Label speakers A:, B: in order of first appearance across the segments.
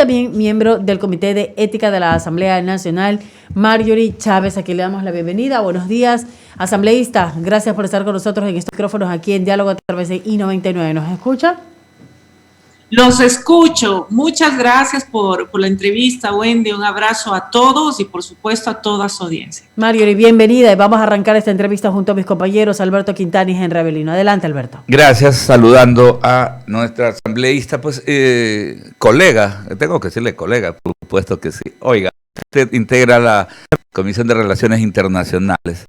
A: también miembro del Comité de Ética de la Asamblea Nacional, Marjorie Chávez, a quien le damos la bienvenida. Buenos días, asambleísta. Gracias por estar con nosotros en estos micrófonos aquí en Diálogo a través de I-99. ¿Nos escucha?
B: Los escucho. Muchas gracias por la entrevista, Wendy. Un abrazo a todos y, por supuesto, a toda su audiencia.
A: Marjorie, bienvenida. Y vamos a arrancar esta entrevista junto a mis compañeros Alberto Quintana y Henry Avelino. Adelante, Alberto.
C: Gracias, saludando a nuestra asambleísta, pues, colega, tengo que decirle colega, por supuesto que sí. Oiga, usted integra la Comisión de Relaciones Internacionales.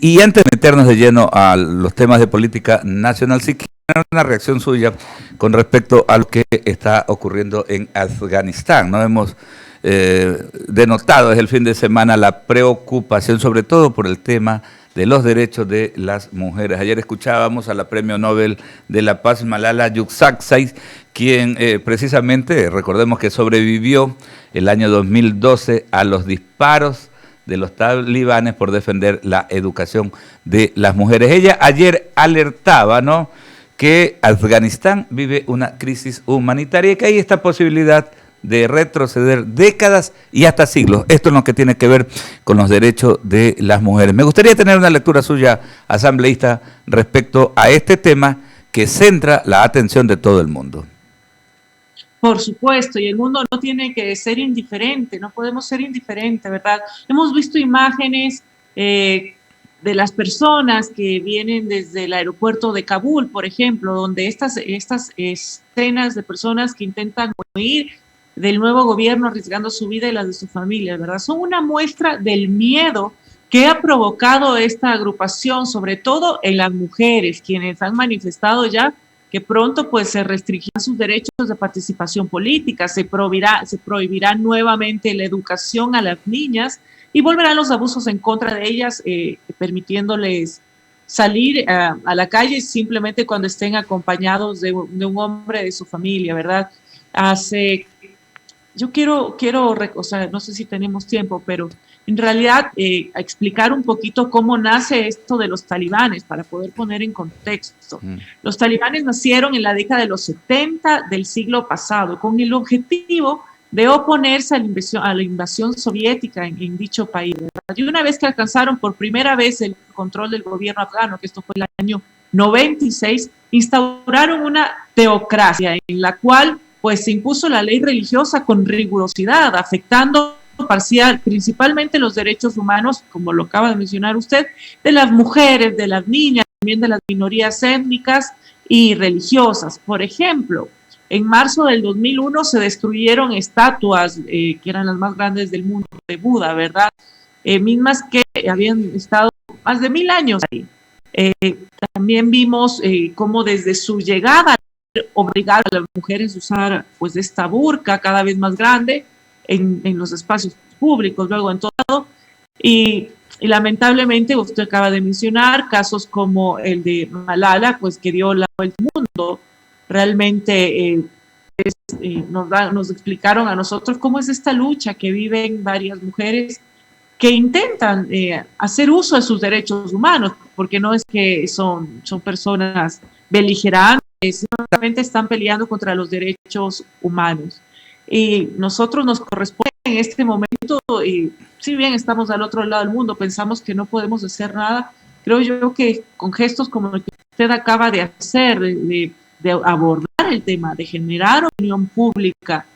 C: Y antes de meternos de lleno a los temas de política nacional, sí quiero una reacción suya con respecto a lo que está ocurriendo en Afganistán. No hemos denotado desde el fin de semana la preocupación, sobre todo por el tema de los derechos de las mujeres. Ayer escuchábamos a la Premio Nobel de la Paz, Malala Yousafzai, quien precisamente, recordemos que sobrevivió el año 2012 a los disparos de los talibanes por defender la educación de las mujeres. Ella ayer alertaba, ¿no?, que Afganistán vive una crisis humanitaria y que hay esta posibilidad de retroceder décadas y hasta siglos. Esto es lo que tiene que ver con los derechos de las mujeres. Me gustaría tener una lectura suya, asambleísta, respecto a este tema que centra la atención de todo el mundo.
B: Por supuesto, y el mundo no tiene que ser indiferente, no podemos ser indiferentes, ¿verdad? Hemos visto imágenes de las personas que vienen desde el aeropuerto de Kabul, por ejemplo, donde estas escenas de personas que intentan huir del nuevo gobierno arriesgando su vida y la de su familia, ¿verdad? Son una muestra del miedo que ha provocado esta agrupación, sobre todo en las mujeres, quienes han manifestado ya que pronto pues se restringirán sus derechos de participación política, se prohibirá nuevamente la educación a las niñas y volverán los abusos en contra de ellas, permitiéndoles salir a la calle simplemente cuando estén acompañados de un hombre de su familia, ¿verdad? Yo quiero, o sea, no sé si tenemos tiempo, pero en realidad explicar un poquito cómo nace esto de los talibanes para poder poner en contexto. Los talibanes nacieron en la década de los 70 del siglo pasado con el objetivo de oponerse a la invasión soviética en dicho país, ¿verdad? Y una vez que alcanzaron por primera vez el control del gobierno afgano, que esto fue el año 96, instauraron una teocracia en la cual pues se impuso la ley religiosa con rigurosidad, afectando principalmente los derechos humanos, como lo acaba de mencionar usted, de las mujeres, de las niñas, también de las minorías étnicas y religiosas. Por ejemplo, en marzo del 2001 se destruyeron estatuas que eran las más grandes del mundo de Buda, ¿verdad? Mismas que habían estado más de 1000 años ahí. También vimos cómo desde su llegada obligar a las mujeres a usar pues esta burka cada vez más grande en los espacios públicos, luego en todo, y lamentablemente usted acaba de mencionar casos como el de Malala, pues que dio la vuelta al mundo. Realmente nos explicaron a nosotros cómo es esta lucha que viven varias mujeres que intentan hacer uso de sus derechos humanos, porque no es que son personas beligerantes, simplemente están peleando contra los derechos humanos. Y nosotros nos corresponde en este momento, y si bien estamos al otro lado del mundo, pensamos que no podemos hacer nada, creo yo que con gestos como el que usted acaba de hacer, de abordar el tema, de generar opinión pública,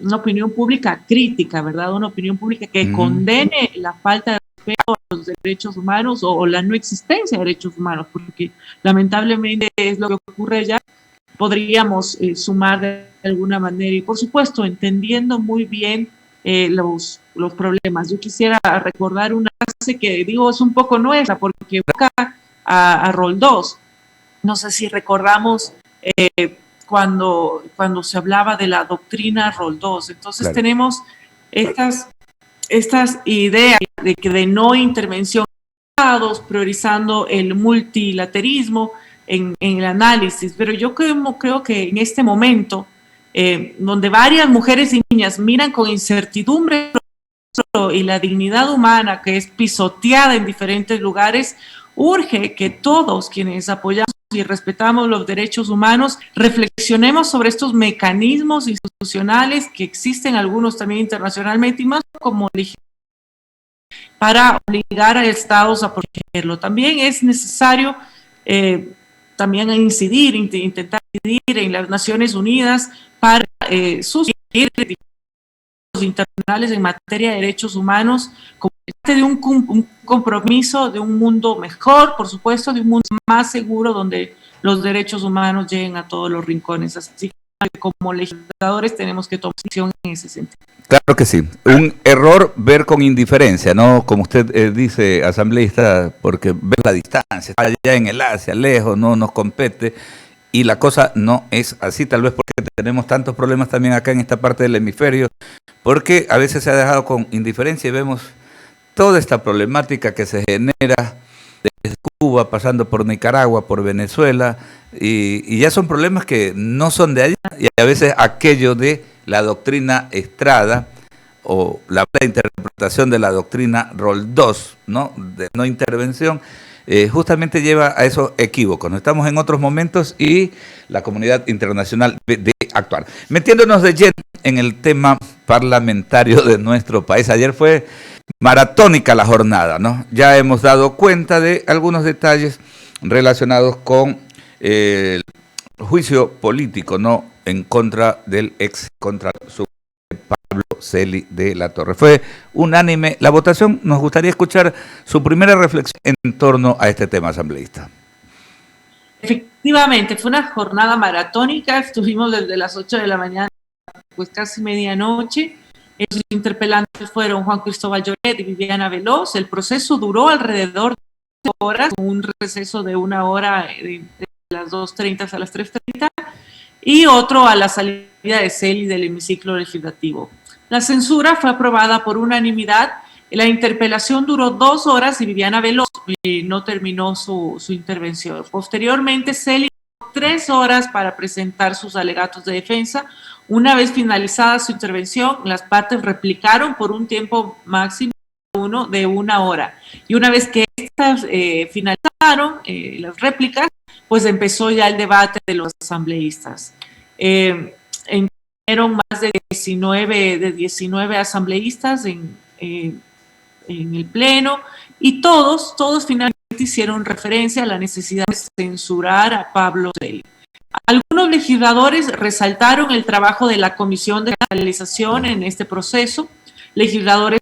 B: una opinión pública crítica, ¿verdad? Una opinión pública que condene la falta de respeto a los derechos humanos o la no existencia de derechos humanos, porque lamentablemente es lo que ocurre ya. Podríamos sumar de alguna manera y, por supuesto, entendiendo muy bien los problemas. Yo quisiera recordar una frase que digo es un poco nuestra, porque evoca a Roldós. No sé si recordamos cuando se hablaba de la doctrina Roldós. Entonces claro, tenemos estas ideas de no intervención, priorizando el multilateralismo en el análisis, pero yo creo que en este momento, donde varias mujeres y niñas miran con incertidumbre y la dignidad humana que es pisoteada en diferentes lugares, urge que todos quienes apoyamos y respetamos los derechos humanos, reflexionemos sobre estos mecanismos institucionales que existen, algunos también internacionalmente, y más como para obligar a estados a protegerlo. También es necesario también intentar incidir en las Naciones Unidas para suscribir internacionales en materia de derechos humanos como parte de un compromiso de un mundo mejor, por supuesto, de un mundo más seguro donde los derechos humanos lleguen a todos los rincones. Así que como legisladores tenemos que tomar decisión en ese sentido.
C: Claro que sí. Un error ver con indiferencia, ¿no? Como usted dice, asambleísta, porque ver la distancia, está allá en el Asia, lejos, no nos compete. Y la cosa no es así, tal vez porque tenemos tantos problemas también acá en esta parte del hemisferio, porque a veces se ha dejado con indiferencia y vemos toda esta problemática que se genera desde Cuba, pasando por Nicaragua, por Venezuela, y ya son problemas que no son de allá, y a veces aquello de la doctrina Estrada, o la interpretación de la doctrina Roldós, ¿no?, de no intervención, justamente lleva a esos equívocos. No estamos en otros momentos y la comunidad internacional de actuar. Metiéndonos de lleno en el tema parlamentario de nuestro país. Ayer fue maratónica la jornada, ¿no? Ya hemos dado cuenta de algunos detalles relacionados con el juicio político, ¿no?, en contra del contra su Pablo Celi de la Torre. Fue unánime la votación. Nos gustaría escuchar su primera reflexión en torno a este tema, asambleísta.
B: Efectivamente, fue una jornada maratónica. Estuvimos desde las 8 de la mañana, pues casi medianoche. Los interpelantes fueron Juan Cristóbal Lloret y Viviana Veloz. El proceso duró alrededor de 2 horas, con un receso de 1 hora de las 2:30 a las 3:30. Y otro a la salida de Celi del hemiciclo legislativo. La censura fue aprobada por unanimidad. La interpelación duró 2 horas y Viviana Veloz no terminó su intervención. Posteriormente, Celi tuvo 3 horas para presentar sus alegatos de defensa. Una vez finalizada su intervención, las partes replicaron por un tiempo máximo de 1 hora. Y una vez que estas finalizaron las réplicas, pues empezó ya el debate de los asambleístas. Fueron más de 19 asambleístas en el Pleno, y todos finalmente hicieron referencia a la necesidad de censurar a Pablo Celi. Algunos legisladores resaltaron el trabajo de la Comisión de Fiscalización en este proceso. Legisladores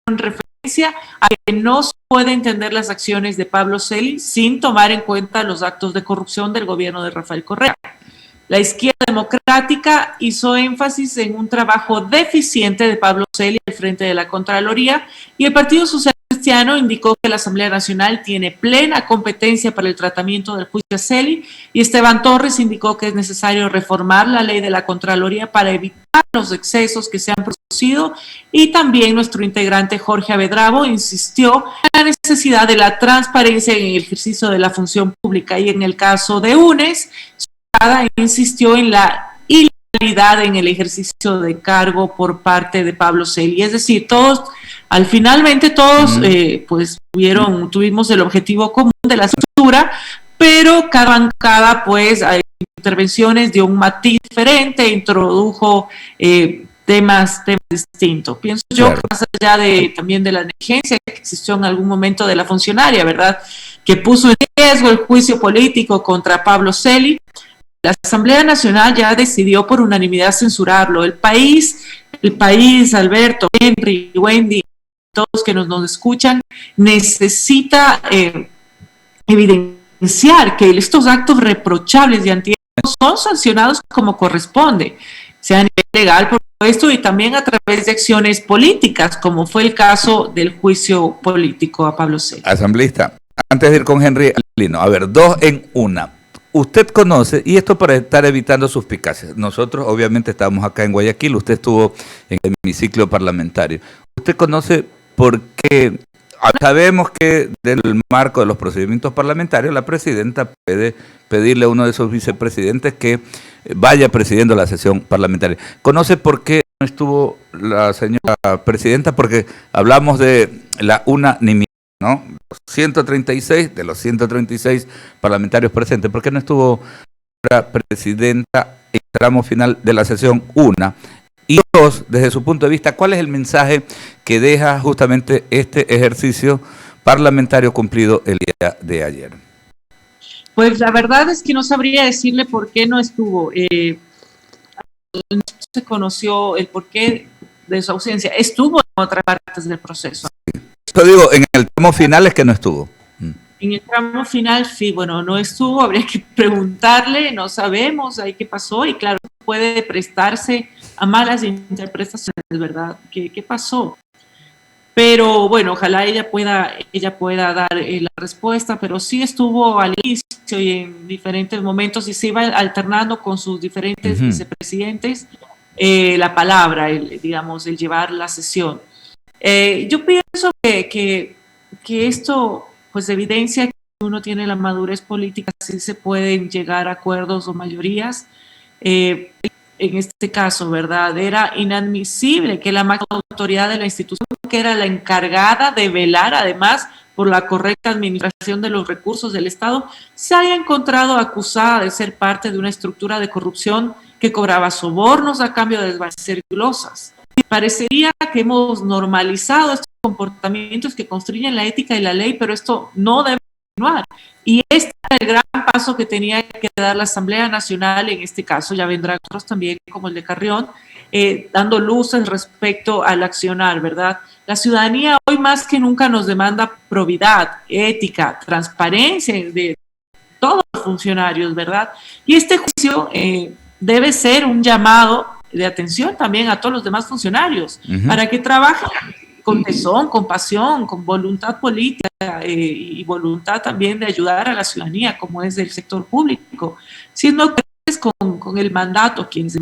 B: referencia a que no se puede entender las acciones de Pablo Celi sin tomar en cuenta los actos de corrupción del gobierno de Rafael Correa. La izquierda democrática hizo énfasis en un trabajo deficiente de Pablo Celi al frente de la Contraloría, y el Partido Social Cristiano indicó que la Asamblea Nacional tiene plena competencia para el tratamiento del juicio a Celi, y Esteban Torres indicó que es necesario reformar la ley de la Contraloría para evitar los excesos que se han producido, y también nuestro integrante Jorge Avedravo insistió en la necesidad de la transparencia en el ejercicio de la función pública, y en el caso de UNES, insistió en la ilegalidad en el ejercicio de cargo por parte de Pablo Celi. Es decir, finalmente todos pues tuvimos el objetivo común de la censura, pero cada bancada pues hay intervenciones de un matiz diferente, introdujo temas distintos. Pienso yo, claro, que más allá también de la negligencia que existió en algún momento de la funcionaria, ¿verdad?, que puso en riesgo el juicio político contra Pablo Celi, la Asamblea Nacional ya decidió por unanimidad censurarlo. El país, Alberto, Henry, Wendy, todos que nos escuchan, necesita evidenciar que estos actos reprochables de antiéticos son sancionados como corresponde, sea a nivel legal, por supuesto, y también a través de acciones políticas, como fue el caso del juicio político a Pablo Celi.
C: Asambleísta, antes de ir con Henry Lino, a ver, 2 en 1. Usted conoce, y esto para estar evitando suspicacias, nosotros obviamente estábamos acá en Guayaquil, usted estuvo en el hemiciclo parlamentario. ¿Usted conoce por qué? Sabemos que del marco de los procedimientos parlamentarios, la presidenta puede pedirle a uno de sus vicepresidentes que vaya presidiendo la sesión parlamentaria. ¿Conoce por qué no estuvo la señora presidenta? Porque hablamos de la unanimidad ¿no? Los 136 de los 136 parlamentarios presentes. ¿Por qué no estuvo la presidenta en el tramo final de la sesión? Una. Y dos, desde su punto de vista, ¿cuál es el mensaje que deja justamente este ejercicio parlamentario cumplido el día de ayer?
B: Pues la verdad es que no sabría decirle por qué no estuvo. No se conoció el porqué de su ausencia. Estuvo en otras partes del proceso.
C: Yo digo, en el tramo final es que no estuvo.
B: En el tramo final, sí, bueno, no estuvo, habría que preguntarle, no sabemos ahí qué pasó, y claro, puede prestarse a malas interpretaciones, ¿verdad? ¿Qué pasó? Pero bueno, ojalá ella pueda dar la respuesta, pero sí estuvo al inicio y en diferentes momentos y se iba alternando con sus diferentes vicepresidentes la palabra, digamos, el llevar la sesión. Yo pienso que esto pues evidencia que uno tiene la madurez política, sí se pueden llegar a acuerdos o mayorías. En este caso, ¿verdad? Era inadmisible que la máxima autoridad de la institución, que era la encargada de velar además por la correcta administración de los recursos del Estado, se haya encontrado acusada de ser parte de una estructura de corrupción que cobraba sobornos a cambio de desvanecer glosas. Parecería que hemos normalizado estos comportamientos que constriñen la ética y la ley, pero esto no debe continuar. Y este es el gran paso que tenía que dar la Asamblea Nacional, en este caso ya vendrán otros también como el de Carrión, dando luces respecto al accionar, ¿verdad? La ciudadanía hoy más que nunca nos demanda probidad, ética, transparencia de todos los funcionarios, ¿verdad? Y este juicio debe ser un llamado de atención también a todos los demás funcionarios, para que trabajen con tesón, con pasión, con voluntad política y voluntad también de ayudar a la ciudadanía, como es del sector público, siendo coherentes con el mandato, quienes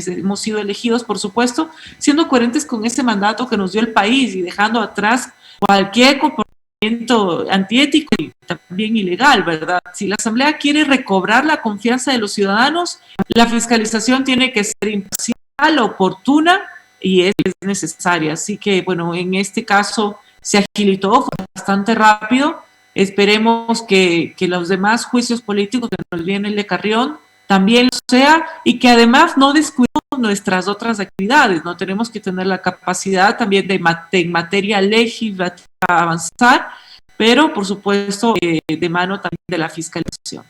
B: hemos sido elegidos, por supuesto, siendo coherentes con ese mandato que nos dio el país y dejando atrás cualquier comportamiento antiético y también ilegal, ¿verdad? Si la Asamblea quiere recobrar la confianza de los ciudadanos, la fiscalización tiene que ser imparcial, oportuna, y es necesaria. Así que, bueno, en este caso se agilitó, fue bastante rápido. Esperemos que los demás juicios políticos, que nos viene el de Carrión, también lo sea, y que además no descuidemos nuestras otras actividades. No tenemos que tener la capacidad también de en materia legislativa avanzar, pero por supuesto de mano también de la fiscalización.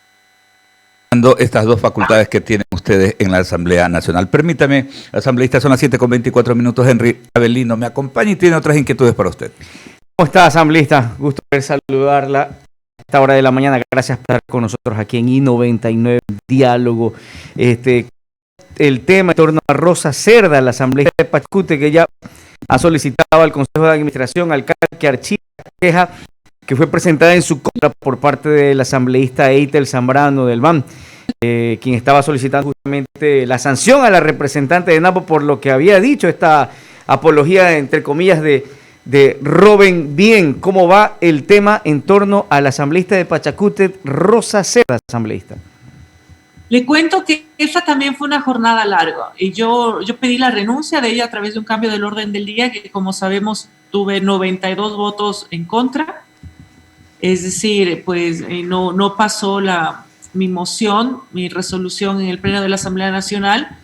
C: Estas dos facultades que tienen ustedes en la Asamblea Nacional. Permítame, asambleísta, son las 7:24, Henry Avelino me acompaña y tiene otras inquietudes para usted.
D: ¿Cómo está, asambleísta? Gusto poder saludarla a esta hora de la mañana. Gracias por estar con nosotros aquí en I99 Diálogo. El tema en torno a Rosa Cerda, la asambleísta de Pachacútec, que ya ha solicitado al Consejo de Administración, alcalde, que archive la queja que fue presentada en su contra por parte del asambleísta Eitel Zambrano del MAN, quien estaba solicitando justamente la sanción a la representante de Napo por lo que había dicho, esta apología, entre comillas, de roben bien. ¿Cómo va el tema en torno al asambleísta de Pachacútec, Rosa Cerda, asambleísta?
B: Le cuento que esta también fue una jornada larga y yo pedí la renuncia de ella a través de un cambio del orden del día que, como sabemos, tuve 92 votos en contra. Es decir, pues no pasó mi moción, mi resolución en el Pleno de la Asamblea Nacional.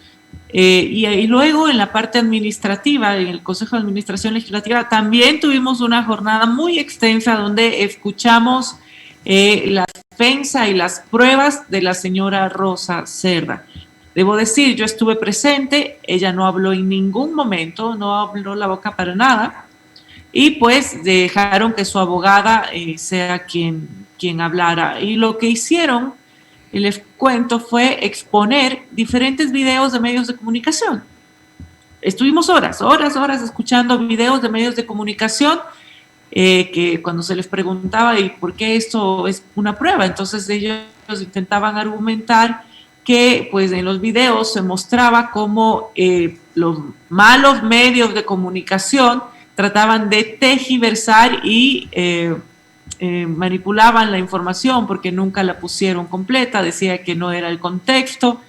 B: Y luego en la parte administrativa, en el Consejo de Administración Legislativa, también tuvimos una jornada muy extensa donde escuchamos la defensa y las pruebas de la señora Rosa Cerda. Debo decir, yo estuve presente, ella no habló en ningún momento, no abrió la boca para nada. Y pues dejaron que su abogada sea quien hablara. Y lo que hicieron, les cuento, fue exponer diferentes videos de medios de comunicación. Estuvimos horas escuchando videos de medios de comunicación que cuando se les preguntaba ¿y por qué esto es una prueba? Entonces ellos intentaban argumentar que pues en los videos se mostraba cómo los malos medios de comunicación trataban de tergiversar y manipulaban la información porque nunca la pusieron completa, decía que no era el contexto.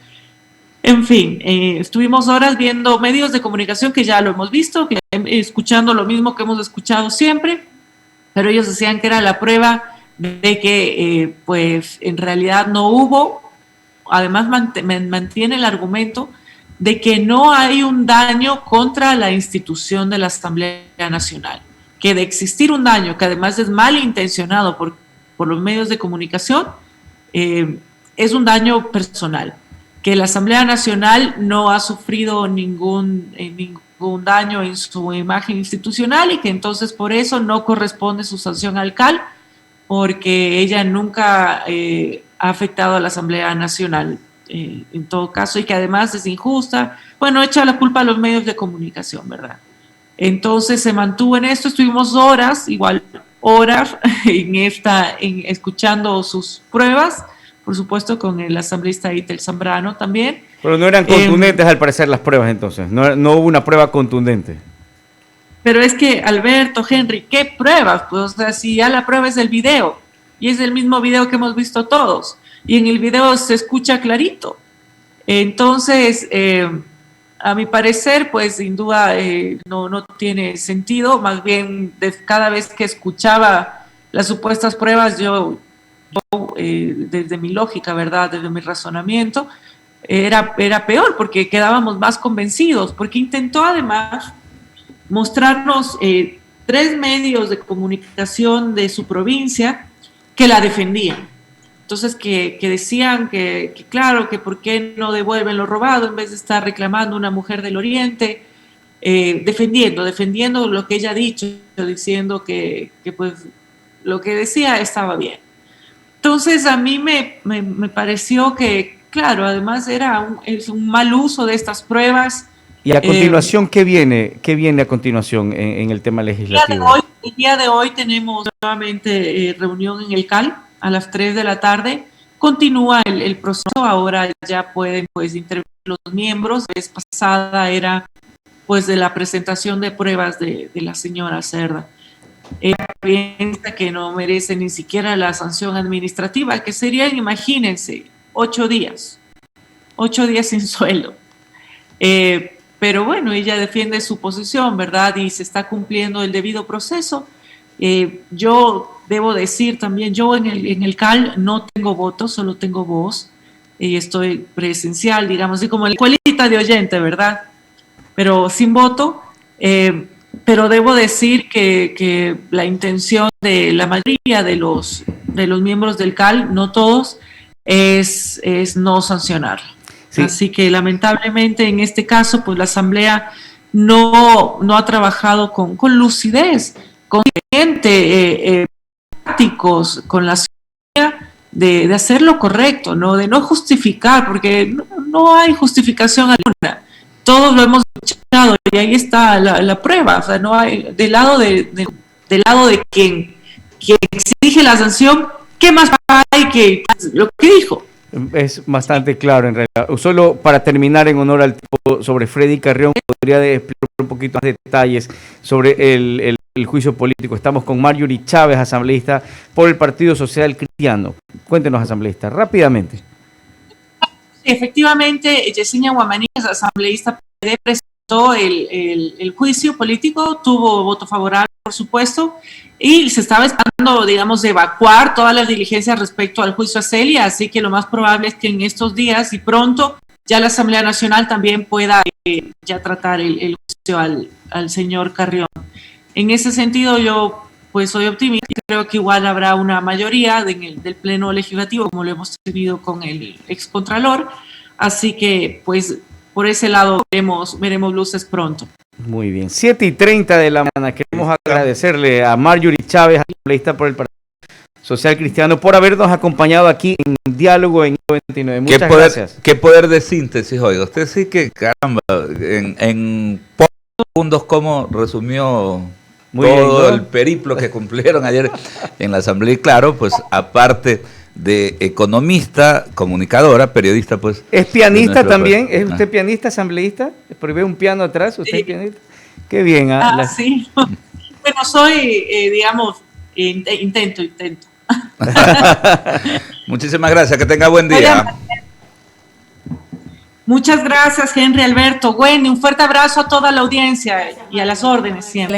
B: En fin, estuvimos horas viendo medios de comunicación que ya lo hemos visto, escuchando lo mismo que hemos escuchado siempre, pero ellos decían que era la prueba de que pues en realidad no hubo. Además mantiene el argumento de que no hay un daño contra la institución de la Asamblea Nacional, que de existir un daño que además es malintencionado por los medios de comunicación, es un daño personal, que la Asamblea Nacional no ha sufrido ningún daño en su imagen institucional y que entonces por eso no corresponde su sanción al CAL, porque ella nunca ha afectado a la Asamblea Nacional en todo caso, y que además es injusta. Bueno, echa la culpa a los medios de comunicación, ¿verdad? Entonces se mantuvo en esto, estuvimos horas escuchando sus pruebas, por supuesto con el asambleísta Itel Zambrano también.
D: Pero no eran contundentes al parecer las pruebas entonces, no hubo una prueba contundente.
B: Pero es que, Alberto, Henry, ¿qué pruebas? Pues, o sea, si ya la prueba es el video, y es el mismo video que hemos visto todos, y en el video se escucha clarito. Entonces, a mi parecer, pues sin duda no tiene sentido. Más bien, cada vez que escuchaba las supuestas pruebas, yo desde mi lógica, ¿verdad?, desde mi razonamiento, era peor, porque quedábamos más convencidos, porque intentó además mostrarnos 3 medios de comunicación de su provincia que la defendían. Entonces, que decían que claro, que por qué no devuelven lo robado en vez de estar reclamando una mujer del Oriente, defendiendo lo que ella ha dicho, diciendo que pues lo que decía estaba bien. Entonces, a mí me pareció que, claro, además es un mal uso de estas pruebas.
D: Y a continuación, ¿qué viene a continuación en el tema legislativo?
B: El día de hoy tenemos nuevamente reunión en el CAL a las 3 de la tarde. Continúa el proceso, ahora ya pueden pues intervenir los miembros. La vez pasada era pues de la presentación de pruebas de la señora Cerda. Piensa que no merece ni siquiera la sanción administrativa, que serían, imagínense, 8 días sin sueldo. Pero bueno, ella defiende su posición, ¿verdad? Y se está cumpliendo el debido proceso. Yo debo decir también, yo en el CAL no tengo voto, solo tengo voz. Estoy presencial, digamos, así como en la escuelita de oyente, ¿verdad? Pero sin voto. Pero debo decir que la intención de la mayoría de los miembros del CAL, no todos, es no sancionar. Sí. Así que lamentablemente en este caso, pues la Asamblea no ha trabajado con lucidez, con prácticos, con la ciudadanía de hacer lo correcto, ¿no? De no justificar, porque no hay justificación alguna. Todos lo hemos escuchado y ahí está la prueba. O sea, no hay, del lado de quien exige la sanción, ¿qué más hay que lo que dijo?
D: Es bastante claro en realidad. Solo para terminar, en honor al tiempo, sobre Freddy Carrión, podría explicar un poquito más detalles sobre el juicio político. Estamos con Marjorie Chávez, asambleísta por el Partido Social Cristiano. Cuéntenos, asambleísta, rápidamente.
B: Sí, efectivamente, Yesenia Guamaníes, asambleísta PD, presentó el juicio político, tuvo voto favorable, por supuesto, y se estaba esperando, digamos, evacuar todas las diligencias respecto al juicio a Celia, así que lo más probable es que en estos días y pronto ya la Asamblea Nacional también pueda ya tratar el juicio al señor Carrión. En ese sentido, yo pues soy optimista y creo que igual habrá una mayoría del Pleno Legislativo, como lo hemos tenido con el excontralor, así que pues por ese lado veremos luces pronto.
D: Muy bien, 7:30 de la mañana. Queremos agradecerle a Marjorie Chávez, asambleísta por el Partido Social Cristiano, por habernos acompañado aquí en Diálogo en 99. Muchas gracias.
C: Qué poder de síntesis, oiga. Usted sí que, caramba, en pocos segundos, cómo resumió muy todo bien, ¿no? El periplo que cumplieron ayer en la Asamblea. Y claro, pues aparte de economista, comunicadora, periodista, pues.
D: ¿Es pianista también? ¿Es usted pianista, asambleísta? Porque veo un piano atrás, ¿usted es pianista? Qué bien.
B: Sí. Bueno, soy, digamos, intento.
C: Muchísimas gracias, que tenga buen día.
B: Muchas gracias, Henry, Alberto. Bueno, un fuerte abrazo a toda la audiencia y a las órdenes siempre.